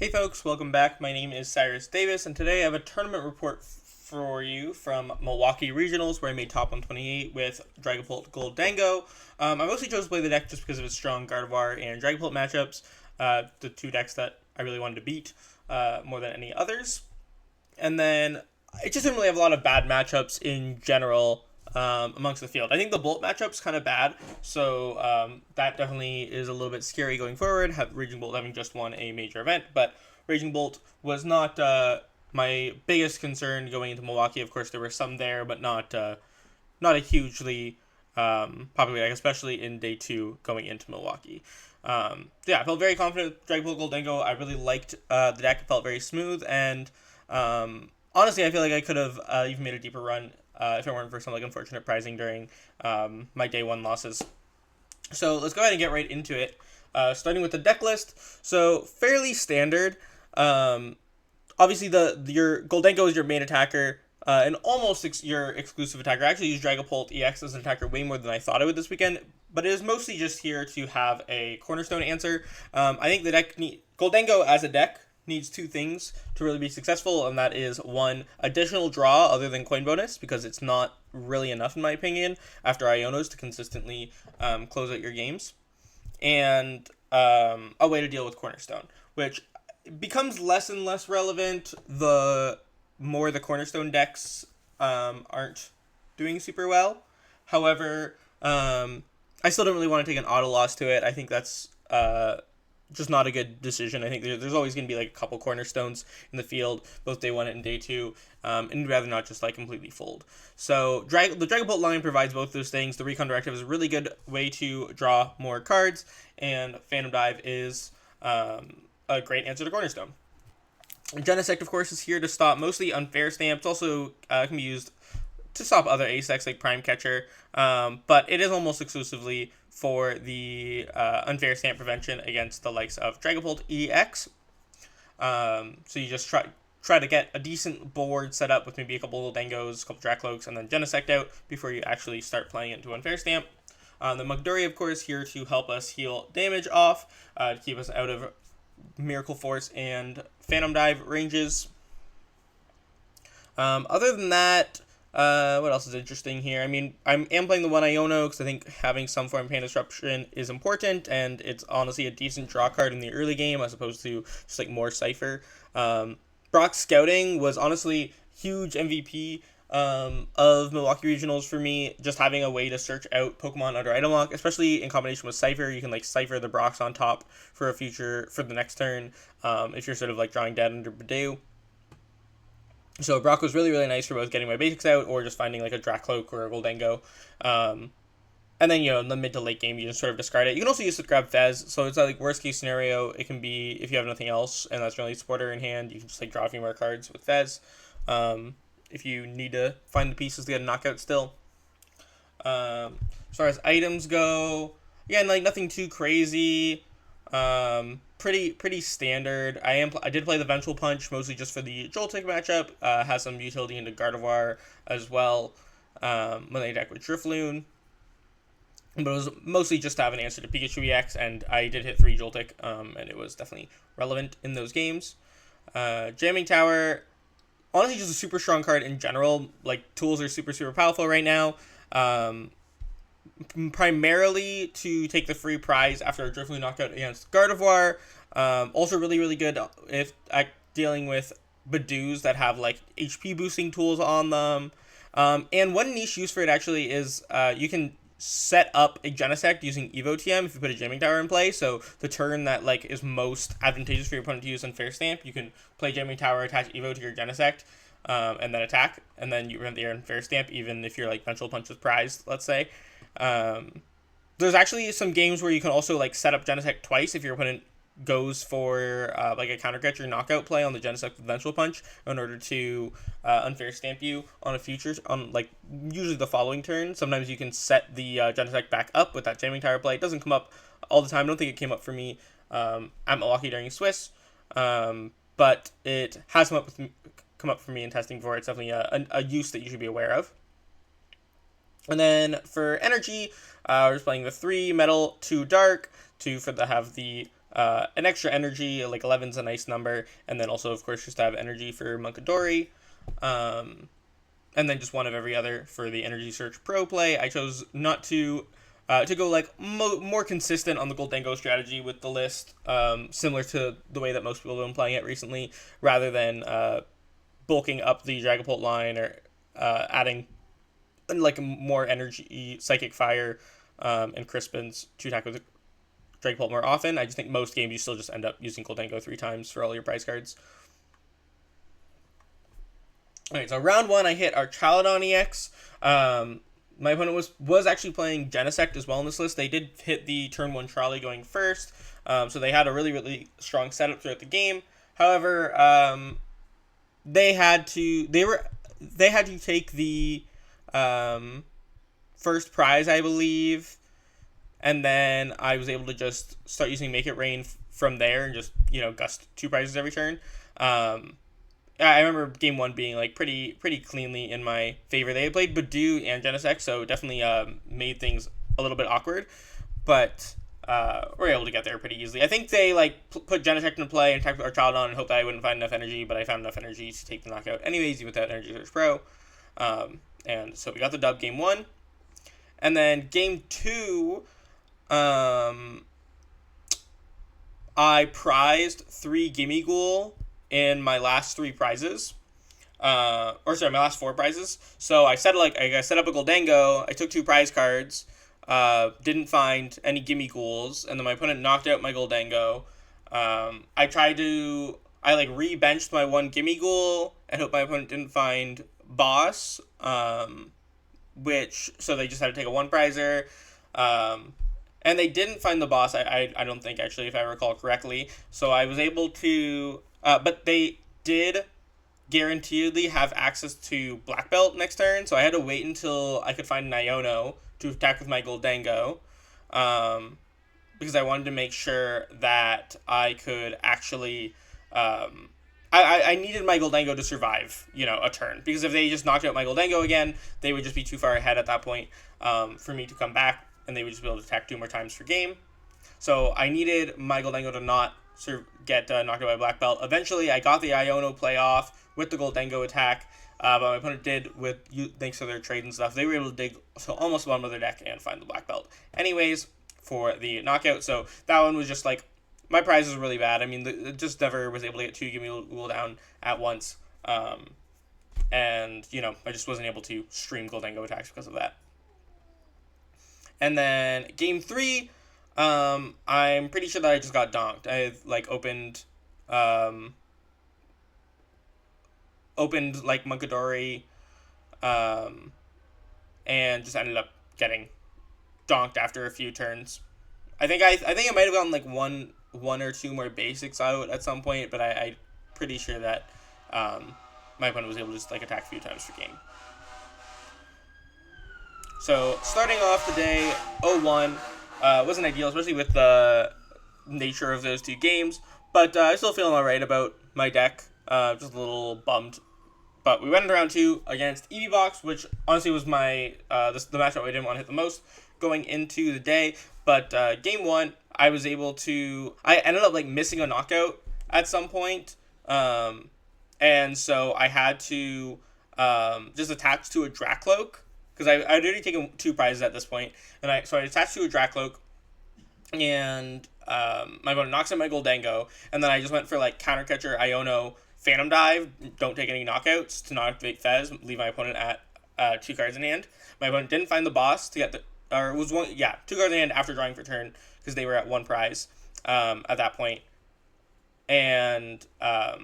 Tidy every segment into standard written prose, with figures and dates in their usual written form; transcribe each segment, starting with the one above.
Hey folks, welcome back. My name is Cyrus Davis, and today I have a tournament report for you from Milwaukee Regionals, where I made top 128 with Dragapult Gholdengo. I mostly chose to play the deck just because of its strong Gardevoir and Dragapult matchups, the two decks that I really wanted to beat more than any others. And then it just didn't really have a lot of bad matchups in general amongst the field. I think the Bolt matchup's kind of bad, so that definitely is a little bit scary going forward. Raging Bolt having just won a major event, but Raging Bolt was not my biggest concern going into Milwaukee. Of course, there were some there, but not a hugely popular deck, especially in day two going into Milwaukee. I felt very confident with Dragapult Gholdengo. I really liked the deck. It felt very smooth, and honestly, I feel like I could have even made a deeper run if it weren't for some unfortunate prizing during my day one losses. So let's go ahead and get right into it. Starting with the deck list. So fairly standard. Obviously, your Gholdengo is your main attacker. And almost your exclusive attacker. I actually use Dragapult EX as an attacker way more than I thought I would this weekend, but it is mostly just here to have a cornerstone answer. I think the deck Gholdengo as a deck needs two things to really be successful, and that is one, additional draw other than coin bonus, because it's not really enough in my opinion after Ionos to consistently close out your games, and a way to deal with cornerstone, which becomes less and less relevant the more the cornerstone decks aren't doing super well. However, I still don't really want to take an auto loss to it. I think that's just not a good decision. I think there's always going to be like a couple cornerstones in the field, both day one and day two, and you'd rather not just like completely fold. So the Dragapult line provides both those things. The Recon Directive is a really good way to draw more cards, and Phantom Dive is a great answer to cornerstone. Genesect, of course, is here to stop mostly unfair stamps. Also can be used to stop other ace decks like Prime Catcher, but it is almost exclusively for the unfair stamp prevention against the likes of Dragapult EX. So you just try to get a decent board set up with maybe a couple Gholdengos, a couple Drakloaks, and then Genesect out before you actually start playing into unfair stamp. The Munkidori, of course, here to help us heal damage off, to keep us out of Miracle Force and Phantom Dive ranges. Other than that, what else is interesting here? I mean, I am playing the one Iono because I think having some form of Pain Disruption is important, and it's honestly a decent draw card in the early game as opposed to just like more Cypher. Brock's Scouting was honestly huge MVP of Milwaukee Regionals for me, just having a way to search out Pokemon under item lock, especially in combination with Cypher. You can like Cypher the Brocks on top for the next turn, if you're sort of like drawing dead under Badoo. So Brock was really, really nice for both getting my basics out or just finding like a Drakloak or a Gholdengo. And then, in the mid to late game, you just sort of discard it. You can also use it to grab Fez. So it's like worst case scenario, it can be if you have nothing else and that's your only supporter in hand, you can just like draw a few more cards with Fez. If you need to find the pieces to get a knockout still. As far as items go, again, like nothing too crazy. Pretty standard. I did play the Vengeful Punch mostly just for the Joltik matchup. Has some utility into Gardevoir as well. When they deck with Drifloon. But it was mostly just to have an answer to Pikachu EX, and I did hit 3 Joltik, and it was definitely relevant in those games. Jamming Tower, honestly just a super strong card in general. Like, tools are super, super powerful right now. Primarily to take the free prize after a Drifloon knockout against Gardevoir. Also really, really good if dealing with Badoos that have like HP boosting tools on them. And one niche use for it actually is you can set up a Genesect using Evo TM if you put a Jamming Tower in play. So the turn that like is most advantageous for your opponent to use on Fair Stamp, you can play Jamming Tower, attach Evo to your Genesect, and then attack, and then you run the Fair Stamp even if your like Vengeful Punch is prized, let's say. There's actually some games where you can also like set up Genesect twice if your opponent goes for like a counter catcher knockout play on the Genesect with Vengeful Punch in order to unfair stamp you on a future on like usually the following turn. Sometimes you can set the Genesect back up with that Jamming Tower play. It doesn't come up all the time. I don't think it came up for me at Milwaukee during Swiss, but it has come up for me in testing before. It's definitely a use that you should be aware of. And then for energy, we're just playing the 3 metal, 2 dark, to have the an extra energy, like 11's a nice number, and then also, of course, just to have energy for Munkidori, and then just one of every other for the Energy Search Pro play. I chose not to go like more consistent on the Gholdengo strategy with the list, similar to the way that most people have been playing it recently, rather than bulking up the Dragapult line or adding like more energy, Psychic Fire, and Crispins to attack with the Dragapult more often. I just think most games you still just end up using Gholdengo 3 times for all your prize cards. Alright, so round 1 I hit Archaludon EX. My opponent was actually playing Genesect as well in this list. They did hit the turn 1 trolley going first, so they had a really, really strong setup throughout the game. However, they had to take the first prize, I believe, and then I was able to just start using Make It Rain from there and just, gust 2 prizes every turn. I remember game 1 being like pretty cleanly in my favor. They had played Badoo and Genesect, so definitely made things a little bit awkward, but were able to get there pretty easily. I think they put Genesect into play and attacked with Archaludon and hoped that I wouldn't find enough energy, but I found enough energy to take the knockout anyways, even without Energy Search Pro. And so we got the dub game 1. And then game 2, I prized 3 Gimmighoul in my last 3 prizes. My last 4 prizes. So I set up a Gholdengo, I took 2 prize cards, didn't find any Gimmighouls, and then my opponent knocked out my Gholdengo. I re-benched my 1 Gimmighoul and hoped my opponent didn't find Boss, so they just had to take a 1 prizer. And they didn't find the boss, I don't think, actually, if I recall correctly. So I was able to... but they did guaranteedly have access to Black Belt next turn, so I had to wait until I could find an Iono to attack with my Gholdengo, because I wanted to make sure that I could actually... I needed my Gholdengo to survive, a turn. Because if they just knocked out my Gholdengo again, they would just be too far ahead at that point for me to come back, and they would just be able to attack 2 more times per game. So I needed my Gholdengo to not get knocked out by Black Belt. Eventually, I got the Iono play off with the Gholdengo attack, but my opponent did, thanks to their trade and stuff, they were able to dig almost the bottom of their deck and find the Black Belt. Anyways, for the knockout, so that one was just my prize was really bad. I mean, it just never was able to get 2 Gimmighoul down at once. And, I just wasn't able to stream Gholdengo attacks because of that. And then game 3, I'm pretty sure that I just got donked. I opened Munkidori, and just ended up getting donked after a few turns. I think I might have gotten one or 2 more basics out at some point, but I'm pretty sure that my opponent was able to just attack a few times per game. So starting off the day 0-1 wasn't ideal, especially with the nature of those 2 games, but I'm still feeling alright about my deck. Just a little bummed. But we went into round 2 against EVBox, which honestly was the matchup I didn't want to hit the most going into the day. But game 1, I was able to... I ended up missing a knockout at some point. And so I had to just attach to a Drakloak, because I'd already taken 2 prizes at this point. And so I attached to a Drakloak, and my opponent knocks out my Gholdengo, and then I just went for Counter Catcher, Iono, Phantom Dive, don't take any knockouts to not activate Fez, leave my opponent at 2 cards in hand. My opponent didn't find the boss to get 2 cards in hand after drawing for turn, because they were at 1 prize at that point. And I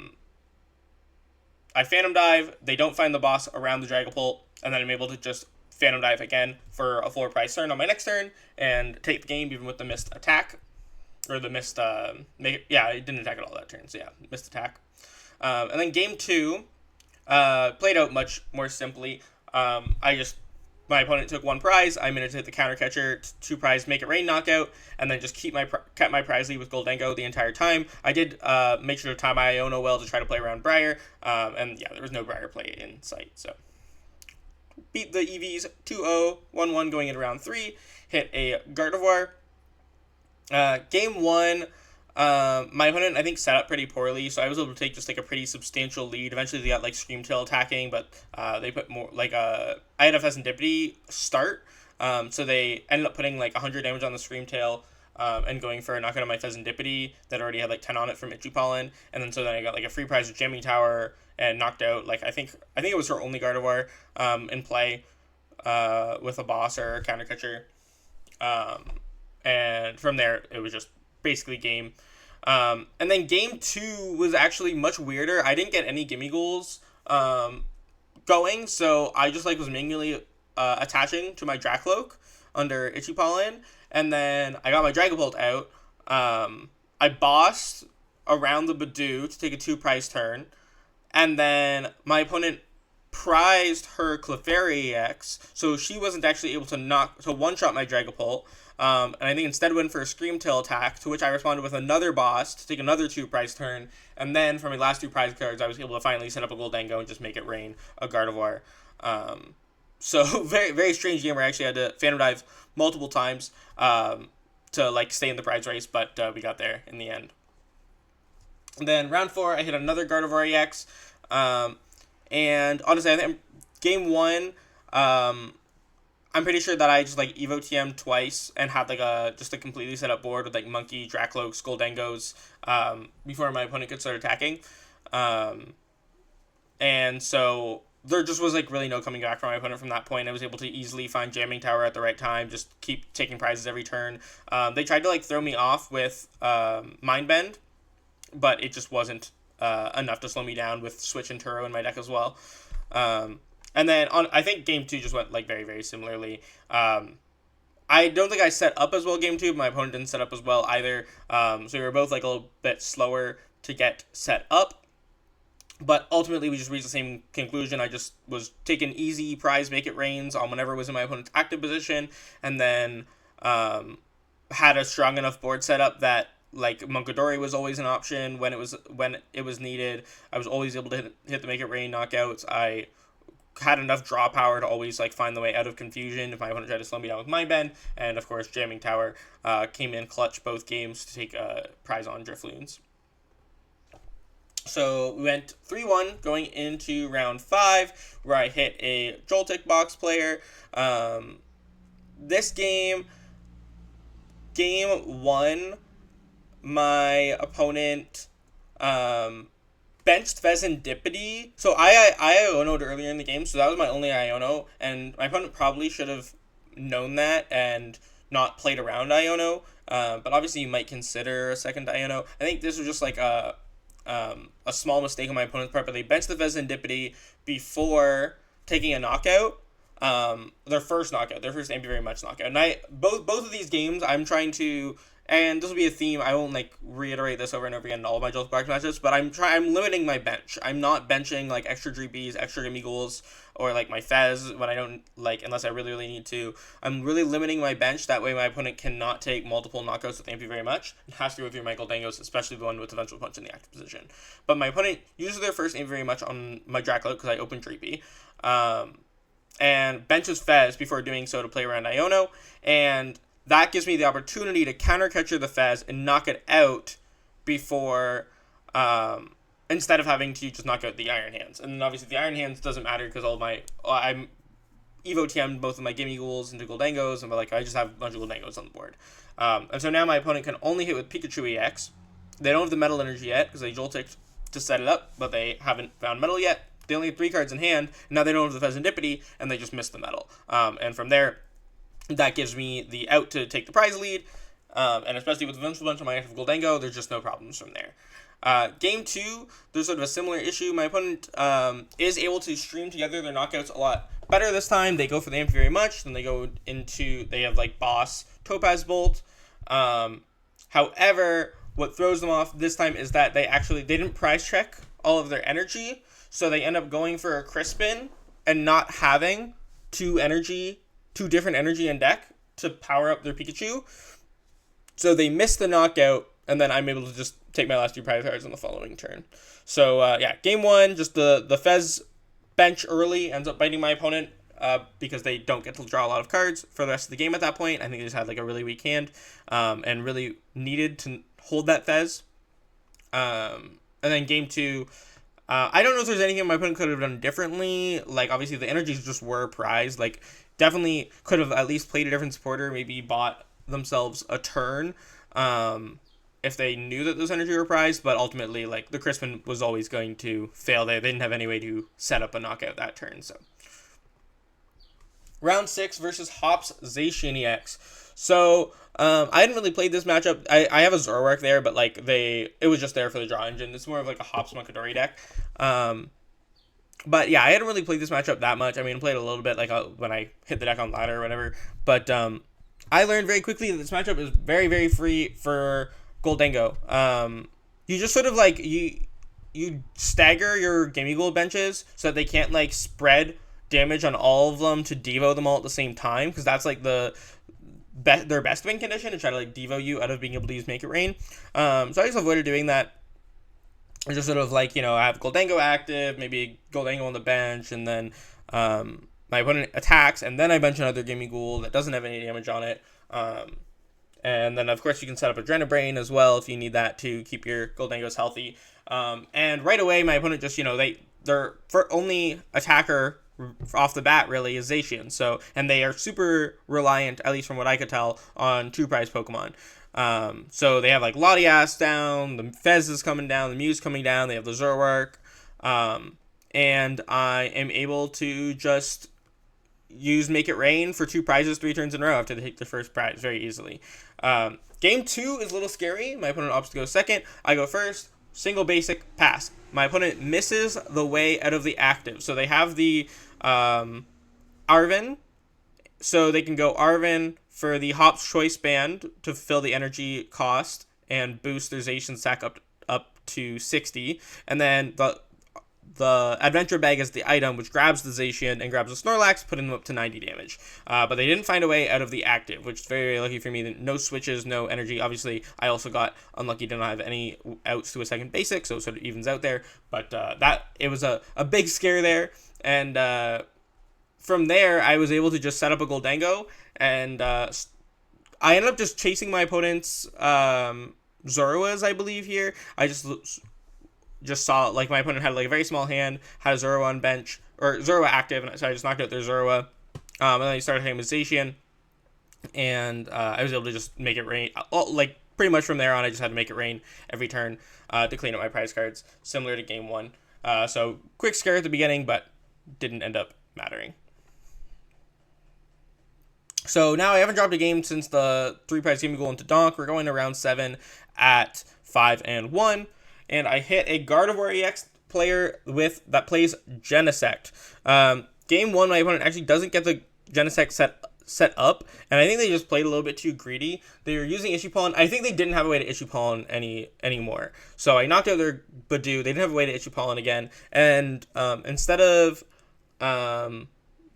Phantom Dive, they don't find the boss around the Dragapult, and then I'm able to just Phantom Dive again for a 4 prize turn on my next turn, and take the game even with the missed attack. Or the missed, it didn't attack at all that turn, so yeah, missed attack. And then game 2 played out much more simply. My opponent took 1 prize, I managed to hit the Counter Catcher, 2 prize, Make It Rain knockout, and then just kept my prize lead with Gholdengo the entire time. I did make sure to time my Iono well to try to play around Briar, and yeah, there was no Briar play in sight, so. Beat the EVs 2-0, 1-1 going into round 3, hit a Gardevoir. Game 1, My opponent, I think, set up pretty poorly, so I was able to take just like a pretty substantial lead. Eventually, they got like Scream Tail attacking, but they put more like I had a Fezandipiti start, so they ended up putting like 100 damage on the Scream Tail. And going for a knockout on my Fezandipiti that already had like 10 on it from Itchypollen, and then so then I got like a free prize with Jamming Tower and knocked out like I think it was her only Gardevoir in play with a boss or a counter catcher, and from there it was just basically game. And then game 2 was actually much weirder. I didn't get any Gimmighouls going, so I just like was manually attaching to my Drakloak under Itchypollen. And then I got my Dragapult out. I bossed around the Badoo to take a 2-prize turn. And then my opponent prized her Clefairy-EX, so she wasn't actually able to one-shot my Dragapult. And I think instead went for a Scream Tail attack, to which I responded with another boss to take another 2-prize turn. And then for my last 2 prize cards, I was able to finally set up a Gholdengo and just make it rain a Gardevoir. So very, very strange game where I actually had to Phantom Dive multiple times to like stay in the prize race, but we got there in the end. And then round 4, I hit another Gardevoir EX, and honestly, I think game 1, I'm pretty sure that I just like Evo TM twice and had like just a completely set up board with like Monkey, Drakloaks, Gholdengos before my opponent could start attacking, and so there just was like really no coming back from my opponent from that point. I was able to easily find Jamming Tower at the right time, just keep taking prizes every turn. They tried to like throw me off with Mind Bend, but it just wasn't enough to slow me down with Switch and Turo in my deck as well. And then I think game 2 just went like very, very similarly. I don't think I set up as well game 2, but my opponent didn't set up as well either. So we were both like a little bit slower to get set up. But ultimately, we just reached the same conclusion. I just was taking easy prize, make it rains on whenever it was in my opponent's active position, and then had a strong enough board setup that like Munkidori was always an option when it was needed. I was always able to hit the make it rain knockouts. I had enough draw power to always like find the way out of confusion if my opponent tried to slow me down with Mind Bend, and of course Jamming Tower came in clutch both games to take a prize on Drifloons. So we went 3-1 going into round 5, where I hit a Joltik box player. This game 1, my opponent benched Fezandipiti. So I Iono'd earlier in the game, so that was my only Iono, and my opponent probably should have known that and not played around Iono. But obviously you might consider a second Iono. I think this was just like a small mistake on my opponent's part, but they benched the Fezandipiti before taking a knockout. Their first Thank You Very Much knockout. And both of these games, I'm trying to, and this will be a theme, I won't like reiterate this over and over again in all of my Joltik box matches, but I'm limiting my bench. I'm not benching like extra Dreepies, extra Gimmighouls, or like my Fez when I don't like, unless I really, really need to. I'm really limiting my bench, that way my opponent cannot take multiple knockouts with Thank You Very Much. It has to go through my Gholdengos, especially the one with the Vengeful Punch in the active position. But my opponent uses their first Thank You Very Much on my Drakloak because I opened Dreepy. And benches Fez before doing so to play around Iono, and that gives me the opportunity to counter catcher the Fez and knock it out before, instead of having to just knock out the Iron Hands. And then obviously the Iron Hands doesn't matter because I'm Evo TM'd both of my Gimmighouls into Gholdengos, and I just have a bunch of Gholdengos on the board. And so now my opponent can only hit with Pikachu EX. They don't have the Metal Energy yet because they Joltik to set it up, but they haven't found Metal yet. They only have 3 cards in hand, and now they don't have the Fezandipiti, and they just missed the Metal. And from there, that gives me the out to take the prize lead, and especially with the Vengeful Punch on my active Gholdengo, there's just no problems from there. Game 2, there's sort of a similar issue. My opponent is able to stream together their knockouts a lot better this time. They go for the Thank You Very Much, then they have like Boss, Topaz Bolt. However, what throws them off this time is that they didn't prize check all of their energy, so they end up going for a Crispin and not having 2 different energy in deck to power up their Pikachu. So they miss the knockout, and then I'm able to just take my last 2 prize cards on the following turn. So game 1, just the Fez bench early ends up biting my opponent because they don't get to draw a lot of cards for the rest of the game at that point. I think they just had like a really weak hand and really needed to hold that Fez. And then game 2, I don't know if there's anything my opponent could have done differently. Like, obviously, the energies just were prized. Like, definitely could have at least played a different supporter, maybe bought themselves a turn if they knew that those energies were prized. But ultimately, like, the Crispin was always going to fail there. They didn't have any way to set up a knockout that turn. So, round 6 versus Hops Zacian EX. So, I hadn't really played this matchup. I have a Zoroark there, but like it was just there for the draw engine. It's more of like a Hops Munkidori deck. But yeah, I hadn't really played this matchup that much. I mean, I played a little bit like when I hit the deck on ladder or whatever. But I learned very quickly that this matchup is very, very free for Gholdengo. You just sort of like you stagger your Gimmighoul benches so that they can't like spread damage on all of them to Devo them all at the same time, because that's like their best win condition, to try to like Devo you out of being able to use Make It Rain. So I just avoided doing that. I just sort of like, I have Gholdengo active, maybe Gholdengo on the bench, and then my opponent attacks, and then I bench another Gimmighoul that doesn't have any damage on it. And then of course you can set up Adrenaline Brain as well if you need that to keep your Gholdengos healthy. And right away my opponent just, their only attacker off the bat really is Zacian. So, and they are super reliant, at least from what I could tell, on 2 prize Pokemon. So they have like Latias down, the Fez is coming down, the Mew's coming down, they have the Zoroark, and I am able to just use Make It Rain for 2 prizes 3 turns in a row after they take the first prize very easily. Game 2 is a little scary. My opponent opts to go second. I go first. Single basic pass. My opponent misses the way out of the active. So they have the Arven. So they can go Arven for the Hops Choice Band to fill the energy cost and boost their Zacian stack up to 60. And then the Adventure Bag is the item, which grabs the Zacian and grabs the Snorlax, putting them up to 90 damage. But they didn't find a way out of the active, which is very, very lucky for me. No switches, no energy. Obviously, I also got unlucky to not have any outs to a second basic, so it sort of evens out there. But it was a big scare there. And from there, I was able to just set up a Gholdengo, and I ended up just chasing my opponent's Zoroas, I believe, here. I just saw, like, my opponent had, like, a very small hand, had a Zoroa on bench, or Zoroa active, and so I just knocked out their Zoroa, and then he started hitting with Zacian, and I was able to just make it rain. Like, pretty much from there on, I just had to make it rain every turn to clean up my prize cards, similar to game 1. So, quick scare at the beginning, but didn't end up mattering. So, now I haven't dropped a game since the 3-prize Gimmighoul into Donk. We're going to round 7 at 5-1. And I hit a Gardevoir EX player that plays Genesect. Game 1, my opponent actually doesn't get the Genesect set up, and I think they just played a little bit too greedy. They were using Issue Pollen. I think they didn't have a way to Issue Pollen anymore. So I knocked out their Badoo. They didn't have a way to Issue Pollen again, and instead of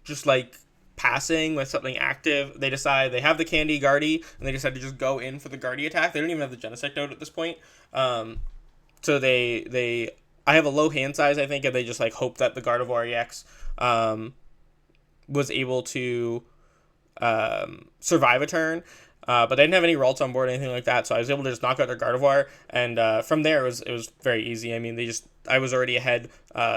just like passing with something active, they decide they have the Candy Guardy, and they decide to just go in for the Guardy attack. They don't even have the Genesect out at this point. So I have a low hand size, I think, and they just like hope that the Gardevoir EX was able to survive a turn. But they didn't have any Ralts on board or anything like that, so I was able to just knock out their Gardevoir, and from there it was very easy. I mean, I was already ahead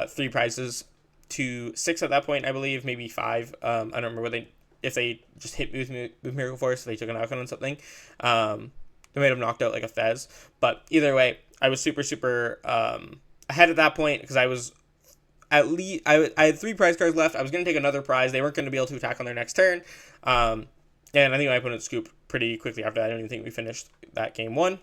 3 prizes to 6 at that point, I believe, maybe 5. I don't remember if they just hit me with Miracle Force, if they took an outcome on something. They might have knocked out like a Fez, but either way, I was super, super ahead at that point because I was at least I had 3 prize cards left. I was going to take another prize. They weren't going to be able to attack on their next turn, and I think my opponent scooped pretty quickly after that. I don't even think we finished that game 1.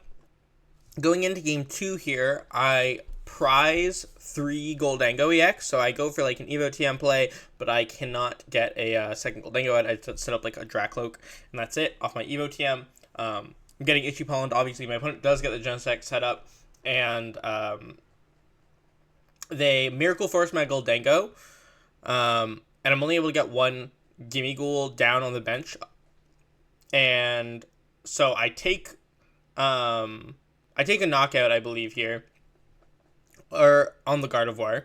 Going into game 2 here, I prize 3 Gholdengo EX, so I go for like an Evo TM play, but I cannot get a second Gholdengo out. I set up like a Drakloak, and that's it off my Evo TM. I'm getting Itchy Pollen. Obviously, my opponent does get the Genesect set up, and they Miracle Force my Gholdengo, and I'm only able to get 1 Gimmighoul down on the bench, and so I take a knockout, I believe, here, or on the Gardevoir.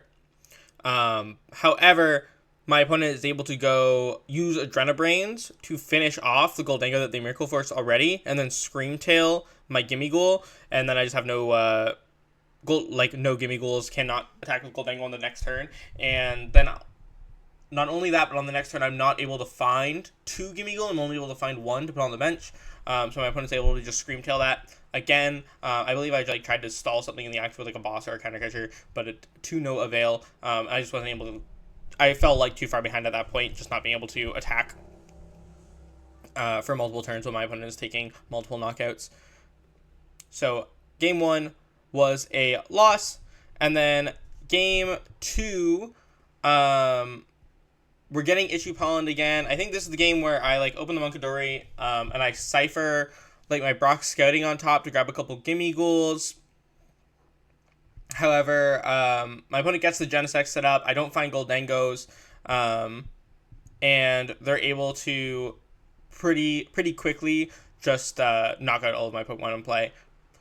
However, my opponent is able to go use Adrenabrains to finish off the Gholdengo that they Miracle Force already, and then Scream Tail my Gimmighoul, and then I just have no no Gimmighouls, cannot attack with Gholdengo on the next turn, and then not only that, but on the next turn I'm not able to find 2 Gimmighoul, I'm only able to find 1 to put on the bench, so my opponent's able to just Scream Tail that. Again, I believe I tried to stall something in the act with a boss or a counter catcher, but to no avail. I just wasn't able to. I fell too far behind at that point, just not being able to attack for multiple turns when my opponent is taking multiple knockouts. So game 1 was a loss, and then game 2, we're getting Issue Pollen again. I think this is the game where I open the Munkidori, and I Cypher my Brock Scouting on top to grab a couple Gimmighouls. However, my opponent gets the Genesect set up. I don't find Gholdengos, and they're able to pretty quickly just knock out all of my Pokemon in play.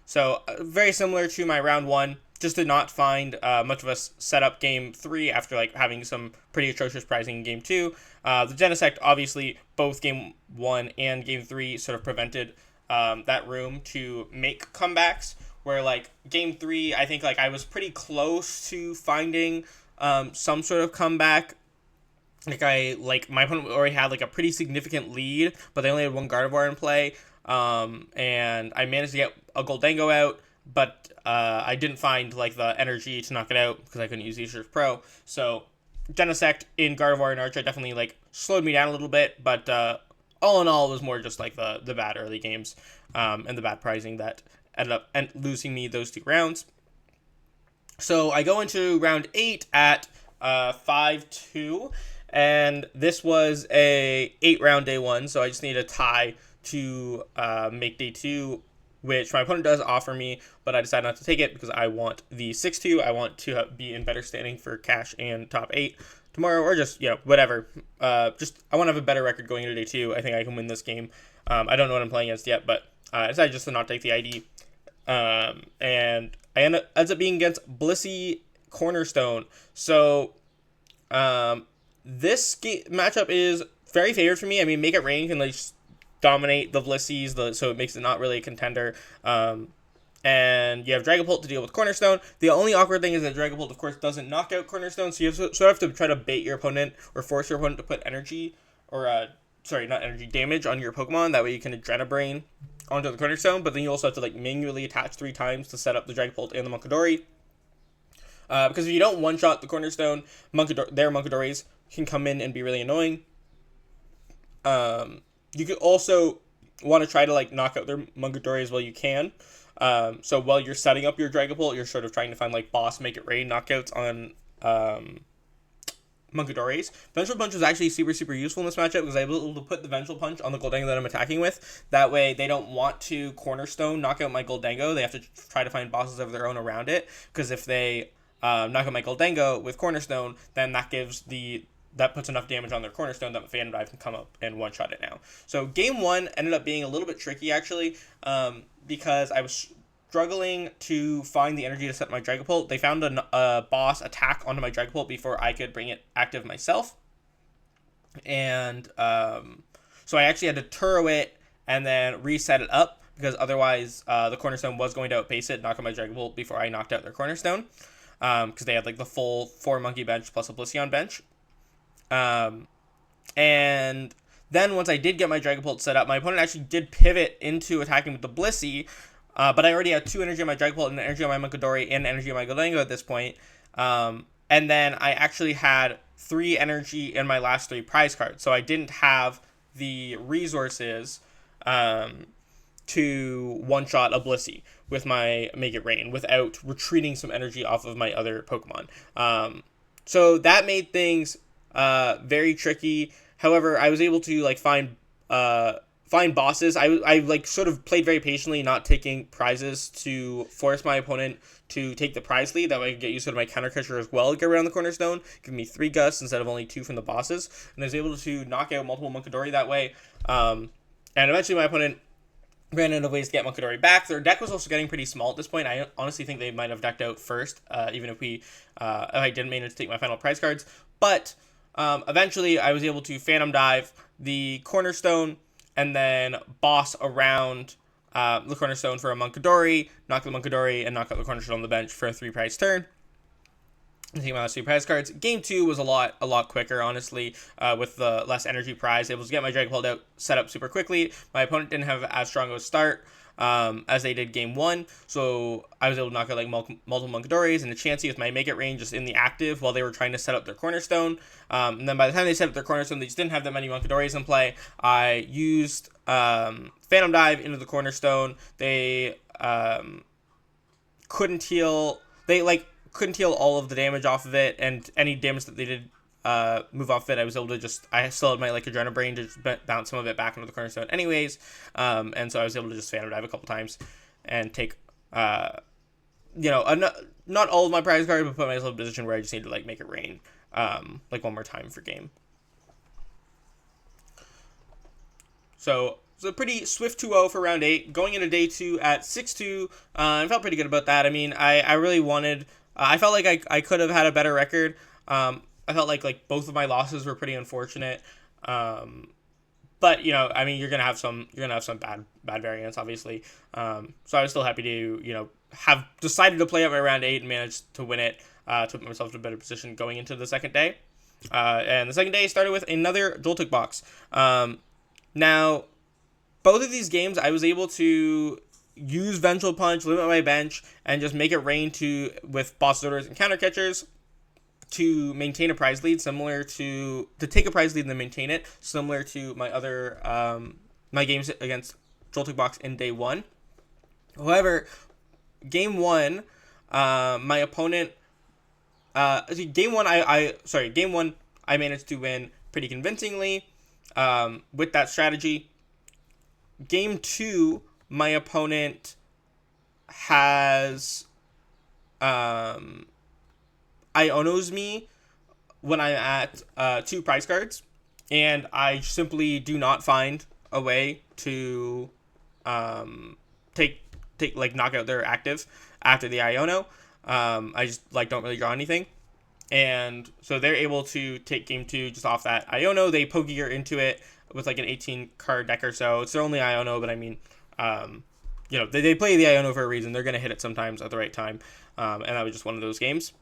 So very similar to my round 1, just did not find much of a setup game 3 after having some pretty atrocious pricing in game 2. The Genesect, obviously, both game 1 and game 3 sort of prevented that room to make comebacks, where game 3 I think I was pretty close to finding some sort of comeback. My opponent already had a pretty significant lead, but they only had 1 Gardevoir in play, and I managed to get a Gholdengo out, but I didn't find the energy to knock it out because I couldn't use Retrieval Pro. So Genesect in Gardevoir and Archer definitely slowed me down a little bit, but all in all, it was more just the bad early games and the bad pricing that ended up losing me those 2 rounds. So I go into round 8 at 5-2, and this was a 8-round day 1, so I just need a tie to make day 2, which my opponent does offer me, but I decided not to take it because I want the 6-2. I want to be in better standing for cash and top 8 tomorrow, or just, whatever. I want to have a better record going into day 2. I think I can win this game. I don't know what I'm playing against yet, but I decided just to not take the ID. And I ends up being against Blissey Cornerstone. So this matchup is very favored for me. I mean, Make It Rain can dominate the Blisseys, so it makes it not really a contender. And you have Dragapult to deal with Cornerstone. The only awkward thing is that Dragapult, of course, doesn't knock out Cornerstone, so you sort of have to try to bait your opponent or force your opponent to put energy, or not energy, damage on your Pokemon. That way you can Adrenabrain onto the Cornerstone, but then you also have to manually attach 3 times to set up the Dragapult and the Munkidori. Because if you don't one-shot the Cornerstone, their Munkidoris can come in and be really annoying. You could also want to try to knock out their Munkidori as well you can. So while you're setting up your Dragapult, you're sort of trying to find boss Make It Rain knockouts on Munkidoris. Vengeful Punch was actually super useful in this matchup because I was able to put the Vengeful Punch on the Gholdengo that I'm attacking with. That way they don't want to Cornerstone knock out my Gholdengo. They have to try to find bosses of their own around it, because if they knock out my Gholdengo with Cornerstone, then that puts enough damage on their Cornerstone that Fezandipiti can come up and one-shot it now. So game 1 ended up being a little bit tricky, actually, because I was struggling to find the energy to set my Dragapult. They found a boss attack onto my Dragapult before I could bring it active myself. And so I actually had to Turo it and then reset it up, because otherwise the Cornerstone was going to outpace it, knock out my Dragapult before I knocked out their Cornerstone. Because they had the full 4 monkey bench plus a Blissey on bench. And then once I did get my Dragapult set up, my opponent actually did pivot into attacking with the Blissey, but I already had 2 energy on my Dragapult and energy on my Munkidori and energy on my Gholdengo at this point. And then I actually had 3 energy in my last 3 prize cards, so I didn't have the resources to one-shot a Blissey with my Make It Rain without retreating some energy off of my other Pokemon. So that made things very tricky. However, I was able to find bosses. I sort of played very patiently, not taking prizes to force my opponent to take the prize lead. That way I could get used to my counter catcher as well to get around the Cornerstone, give me 3 gusts instead of only 2 from the bosses. And I was able to knock out multiple Munkidori that way. And eventually my opponent ran out of ways to get Munkidori back. Their deck was also getting pretty small at this point. I honestly think they might have decked out first, even if I didn't manage to take my final prize cards. But Eventually, I was able to Phantom Dive the Cornerstone and then boss around the Cornerstone for a Munkidori, knock the Munkidori, and knock out the Cornerstone on the bench for a 3-prize turn. Take my last 3 prize cards. Game 2 was a lot quicker, honestly, with the less energy prize. Able to get my Dragapult out, set up super quickly. My opponent didn't have as strong of a start as they did game 1, so I was able to knock out like multiple Munkidoris and a Chansey with my Make It Rain just in the active while they were trying to set up their Cornerstone. And then by the time they set up their Cornerstone, they just didn't have that many Munkidoris in play. I used Phantom Dive into the Cornerstone. They couldn't heal. Couldn't heal all of the damage off of it, and any damage that they did move off it, I was able to I still had my like Adrenaline Brain to just bounce some of it back into the Cornerstone anyways, and so I was able to just Phantom Dive a couple times and take, not all of my prize cards, but put myself in a position where I just need to like Make It Rain, like one more time for game. So it's a pretty swift 2-0 for round 8. Going into day 2 at 6-2, I felt pretty good about that. I mean, I really wanted. I felt like I could have had a better record. I felt like both of my losses were pretty unfortunate. But I mean, you're gonna have some bad variants, obviously. So I was still happy to have decided to play out my round 8 and managed to win it. To put myself in a better position going into the second day. And the second day started with another Joltik box. Now, both of these games I was able to use Vengeful Punch, limit my bench, and just Make It Rain with Boss Orders and Counter Catchers to maintain a prize lead, to take a prize lead and then maintain it, similar to my other my games against Joltik box in day 1. However, game 1, my opponent, game one I managed to win pretty convincingly with that strategy. Game 2, my opponent has Ionos me when I'm at 2 prize cards, and I simply do not find a way to knock out their active after the Iono. I just don't really draw anything. And so they're able to take game 2 just off that Iono. They Pokégear into it with like an 18 card deck or so. It's their only Iono, but I mean, they play the Iono for a reason. They're going to hit it sometimes at the right time. And that was just one of those games.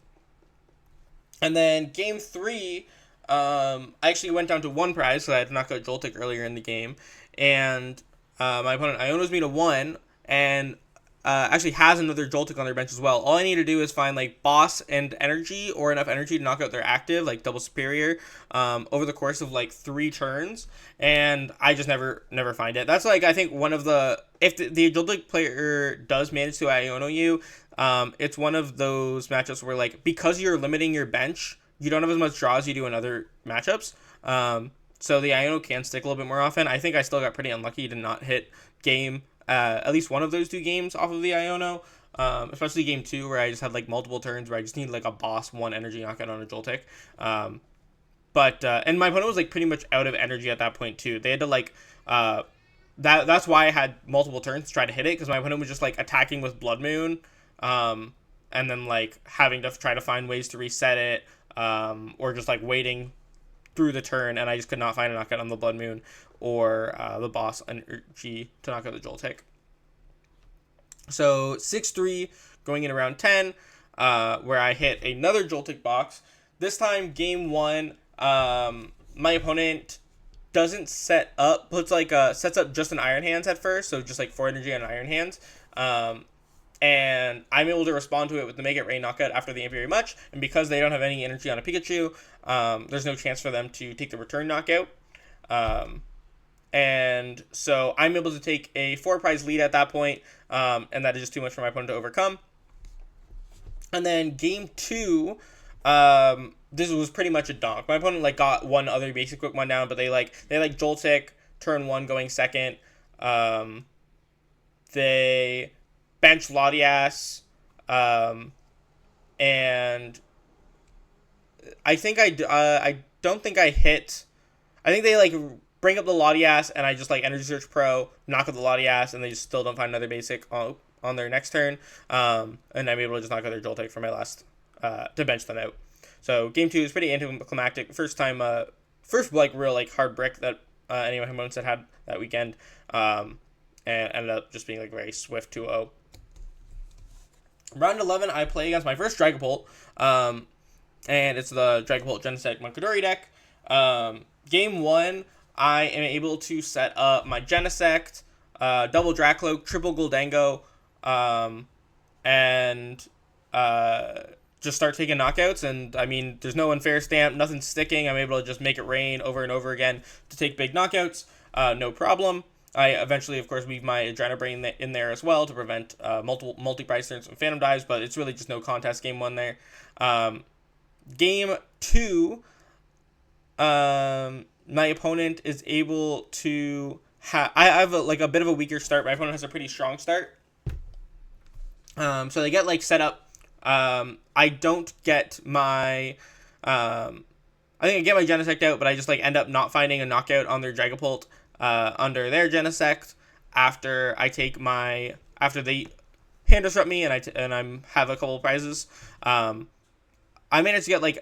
And then game 3, I actually went down to 1 prize, so I had to knock out Joltik earlier in the game. And my opponent Ionos me to 1, and actually has another Joltik on their bench as well. All I need to do is find like Boss and Energy, or enough Energy to knock out their active, like Double Superior, over the course of like 3 turns, and I just never find it. That's like, I think one of the, if the Joltik player does manage to Iono you, it's one of those matchups where like, because you're limiting your bench, you don't have as much draw as you do in other matchups. So the Iono can stick a little bit more often. I think I still got pretty unlucky to not hit game at least one of those 2 games off of the Iono, especially game 2 where I just had like multiple turns where I just need like a Boss 1 energy knockout on a Joltik. And my opponent was like pretty much out of energy at that point too. They had to like, that's why I had multiple turns to try to hit it, because my opponent was just like attacking with Blood Moon, and then like having to try to find ways to reset it, or just like waiting through the turn, and I just could not find a knockout on the Blood Moon or the Boss energy to knock out the Joltik. So 6-3 going in around 10, where I hit another Joltik box. This time, game 1, my opponent doesn't set up, sets up just an Iron Hands at first, so just like 4 energy on Iron Hands. And I'm able to respond to it with the Make It Rain knockout after the Apiary Much, and because they don't have any energy on a Pikachu, there's no chance for them to take the return knockout. And so I'm able to take a 4 prize lead at that point, and that is just too much for my opponent to overcome. And then game 2, this was pretty much a donk. My opponent like got one other basic Pokemon down, but they Joltik turn 1 going second. They bench Latias, and I think I don't think I hit. I think they like bring up the Latias, and I just like Energy Search Pro, knock out the Latias, and they just still don't find another basic on their next turn. And I'm able to just knock out their Joltik for my last to bench them out. So game 2 is pretty anticlimactic. First like real like hard brick that any of my opponents had that weekend, and ended up just being like very swift 2-0. Round 11, I play against my first Dragapult, and it's the Dragapult Genesect Munkidori deck. Game 1, I am able to set up my Genesect, double Drakloak, triple Gholdengo, and just start taking knockouts. And I mean, there's no unfair stamp, nothing sticking. I'm able to just make it rain over and over again to take big knockouts, no problem. I eventually, of course, weave my Adrenabrain in there as well to prevent multiple multi-price turns and Phantom Dives, but it's really just no contest game 1 there. Game 2, my opponent is able to I have a bit of a weaker start. My opponent has a pretty strong start. So they get like set up. I don't get my I think I get my Genesect out, but I just like end up not finding a knockout on their Dragapult under their Genesect after they hand disrupt me and I have a couple of prizes. I managed to get like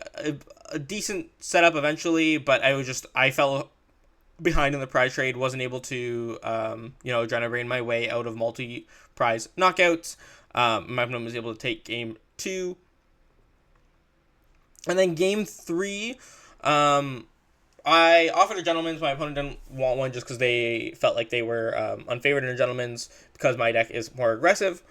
a decent setup eventually, but I fell behind in the prize trade, wasn't able to Adrenabrain my way out of multi-prize knockouts. My opponent was able to take game 2. And then game 3, I offered a Gentleman's. My opponent didn't want one just because they felt like they were unfavored in a Gentleman's because my deck is more aggressive,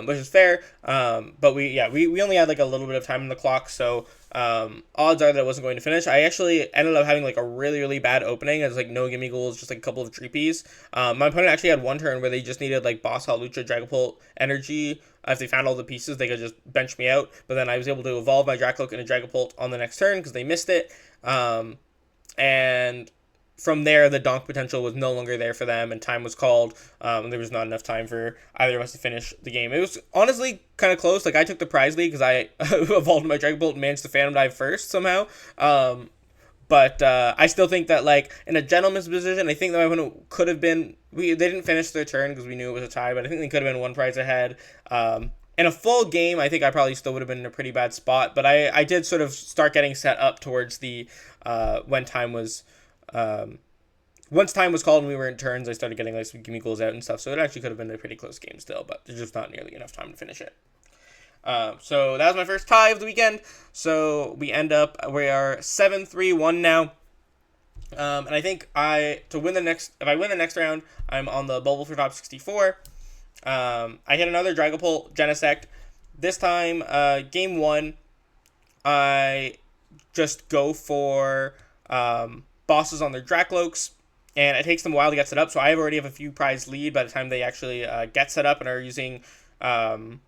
which is fair. But we only had like a little bit of time on the clock, so odds are that I wasn't going to finish. I actually ended up having like a really, really bad opening. It was like no Gimmighouls, just like a couple of Dreepies. My opponent actually had one turn where they just needed like Boss Hall, Lucha, Dragapult, Energy. If they found all the pieces, they could just bench me out. But then I was able to evolve my Drakloak into Dragapult on the next turn because they missed it. And from there, the donk potential was no longer there for them, and time was called. And there was not enough time for either of us to finish the game. It was honestly kind of close. Like, I took the prize lead because I evolved my Dragapult and managed to Phantom Dive first somehow. But I still think that, like, in a gentleman's position, I think that my opponent could have been... They didn't finish their turn because we knew it was a tie, but I think they could have been one prize ahead. In a full game, I think I probably still would have been in a pretty bad spot, but I did sort of start getting set up towards the when time was once time was called and we were in turns, I started getting like some Gimmighoul's out and stuff, so it actually could have been a pretty close game still, but there's just not nearly enough time to finish it. So that was my first tie of the weekend. So we are 7-3-1 now. And I think if I win the next round, I'm on the bubble for top 64. I hit another Dragapult Genesect. This time, game 1, I just go for bosses on their Drakloaks, and it takes them a while to get set up, so I already have a few prize lead by the time they actually get set up and are using Phantom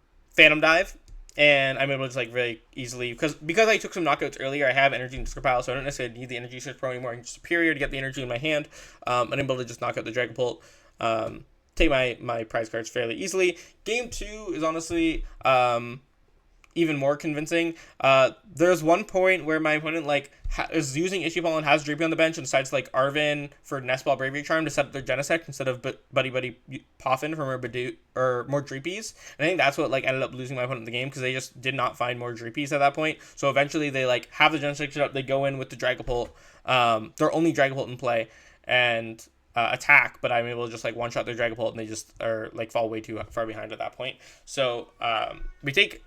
Dive, and I'm able to just like really easily, because I took some knockouts earlier, I have energy in Disco Pile, so I don't necessarily need the Energy Search Pro anymore. I'm Superior to get the energy in my hand. I'm able to just knock out the Dragapult, take my prize cards fairly easily. Game 2 is honestly even more convincing. There's one point where my opponent is using Issue-Ball and has Dreepy on the bench and decides to Arven for Nest Ball Bravery Charm to set up their Genesect instead of Buddy-Buddy Poffin for more Dreepies. And I think that's what ended up losing my opponent in the game, because they just did not find more Dreepies at that point. So eventually they have the Genesect set up, they go in with the Dragapult, their only Dragapult in play, and attack, but I'm able to just one-shot their Dragapult, and they just are fall way too far behind at that point. So we take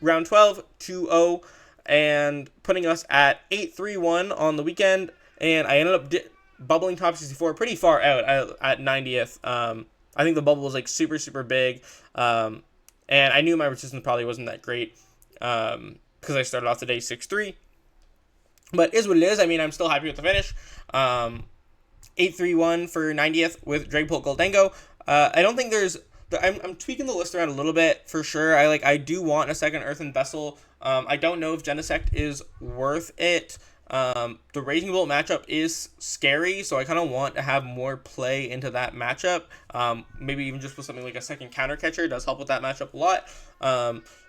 round 12 2-0 and putting us at 8-3-1 on the weekend, and I ended up bubbling top 64 pretty far out at 90th. I think the bubble was super, super big, and I knew my resistance probably wasn't that great because I started off the day 6-3, but it is what it is. I mean, I'm still happy with the finish. 8-3-1 for 90th with Dragapult Gholdengo. I don't think there's... I'm tweaking the list around a little bit for sure. I do want a second Earthen Vessel. I don't know if Genesect is worth it. The Raging Bolt matchup is scary, so I kind of want to have more play into that matchup. Maybe even just with something like a second Counter Catcher does help with that matchup a lot.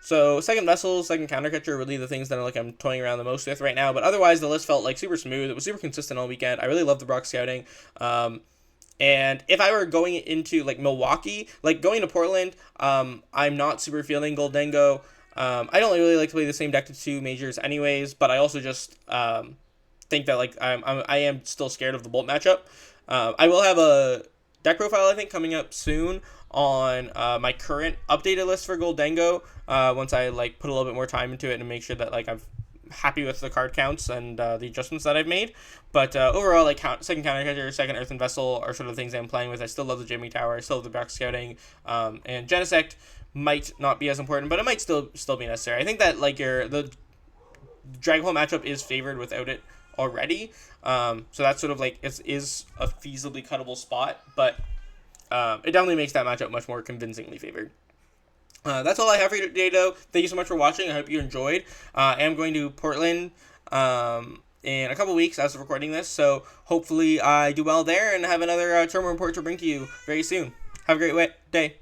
So second Vessel, second Counter Catcher are really the things that I'm toying around the most with right now. But otherwise, the list felt super smooth. It was super consistent all weekend. I really love the Brock Scouting. And if I were going into Milwaukee, going to Portland, I'm not super feeling Gholdengo. I don't really like to play the same deck to 2 majors anyways, but I also just think that like I am still scared of the Bolt matchup. I will have a deck profile, I think, coming up soon on my current updated list for Gholdengo, once I like put a little bit more time into it and make sure that like I'm happy with the card counts and the adjustments that I've made. But overall, like second counter catcher, second Earthen Vessel are sort of the things I'm playing with. I still love the Jimmy Tower, I still love the back scouting, and Genesect might not be as important, but it might still be necessary. I think that like the Dragapult matchup is favored without it already, so that's sort of like is a feasibly cuttable spot, but it definitely makes that matchup much more convincingly favored. That's all I have for you today, though. Thank you so much for watching. I hope you enjoyed. I am going to Portland in a couple weeks as of recording this, so hopefully I do well there and have another tournament report to bring to you very soon. Have a great day.